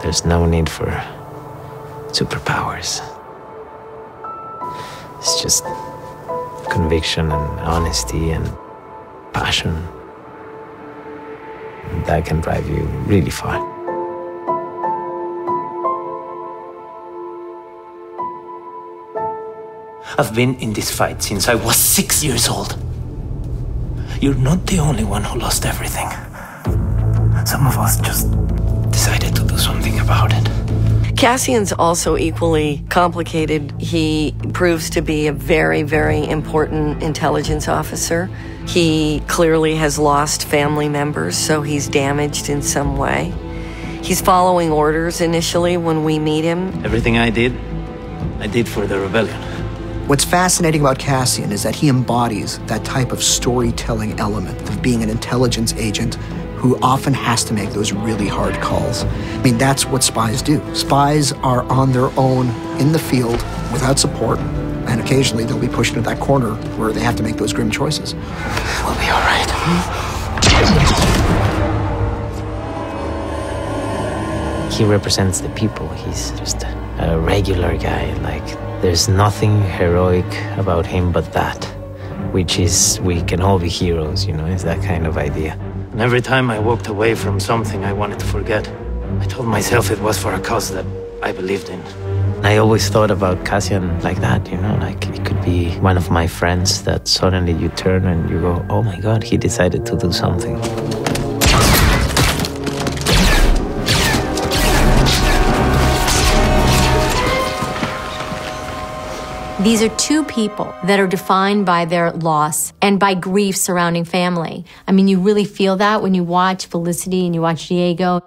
There's no need for superpowers. It's just conviction and honesty and passion. That can drive you really far. I've been in this fight since I was 6 years old. You're not the only one who lost everything. Some of us just decided to do something about it. Cassian's also equally complicated. He proves to be a very, very important intelligence officer. He clearly has lost family members, so he's damaged in some way. He's following orders initially when we meet him. Everything I did for the rebellion. What's fascinating about Cassian is that he embodies that type of storytelling element of being an intelligence agent who often has to make those really hard calls. I mean, that's what spies do. Spies are on their own in the field without support, and occasionally they'll be pushed into that corner where they have to make those grim choices. We'll be all right. He represents the people. He's just a regular guy. Like, there's nothing heroic about him but that, which is we can all be heroes, you know, it's that kind of idea. And every time I walked away from something I wanted to forget, I told myself it was for a cause that I believed in. I always thought about Cassian like that, you know, like it could be one of my friends that suddenly you turn and you go, oh my God, he decided to do something. These are two people that are defined by their loss and by grief surrounding family. I mean, you really feel that when you watch Felicity and you watch Diego,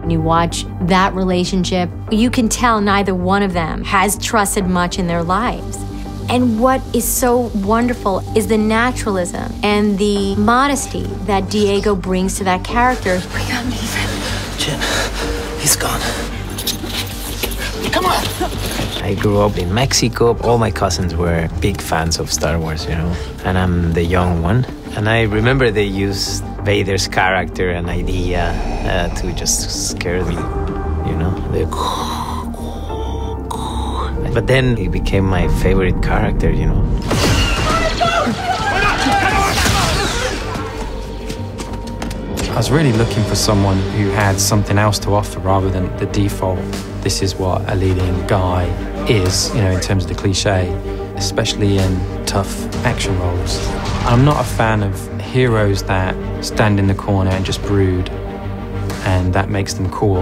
and you watch that relationship. You can tell neither one of them has trusted much in their lives. And what is so wonderful is the naturalism and the modesty that Diego brings to that character. We can't leave him. Jen, he's gone. Come on! I grew up in Mexico. All my cousins were big fans of Star Wars, you know, and I'm the young one. And I remember they used Vader's character and idea to just scare me, you know. But then he became my favorite character, you know. I was really looking for someone who had something else to offer rather than the default. This is what a leading guy is, you know, in terms of the cliche, especially in tough action roles. I'm not a fan of heroes that stand in the corner and just brood, and that makes them cool.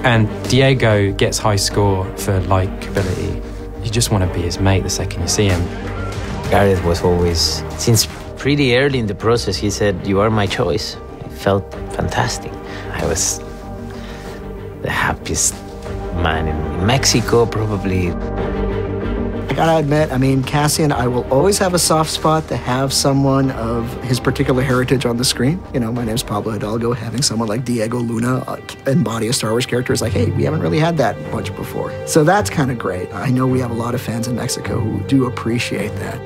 And Diego gets high score for likability. You just want to be his mate the second you see him. Gareth was always, since pretty early in the process, he said, "You are my choice." It felt fantastic. I was the happiest man in Mexico, probably. I gotta admit, I mean, Cassian, I will always have a soft spot to have someone of his particular heritage on the screen. You know, my name's Pablo Hidalgo. Having someone like Diego Luna embody a Star Wars character is like, hey, we haven't really had that much before. So that's kind of great. I know we have a lot of fans in Mexico who do appreciate that.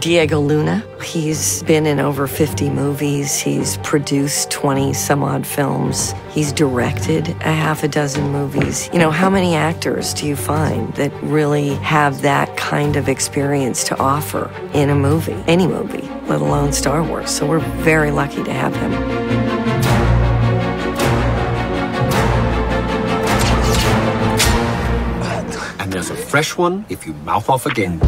Diego Luna, he's been in over 50 movies. He's produced 20 some odd films. He's directed a half a dozen movies. You know, how many actors do you find that really have that kind of experience to offer in a movie, any movie, let alone Star Wars? So we're very lucky to have him. And there's a fresh one if you mouth off again.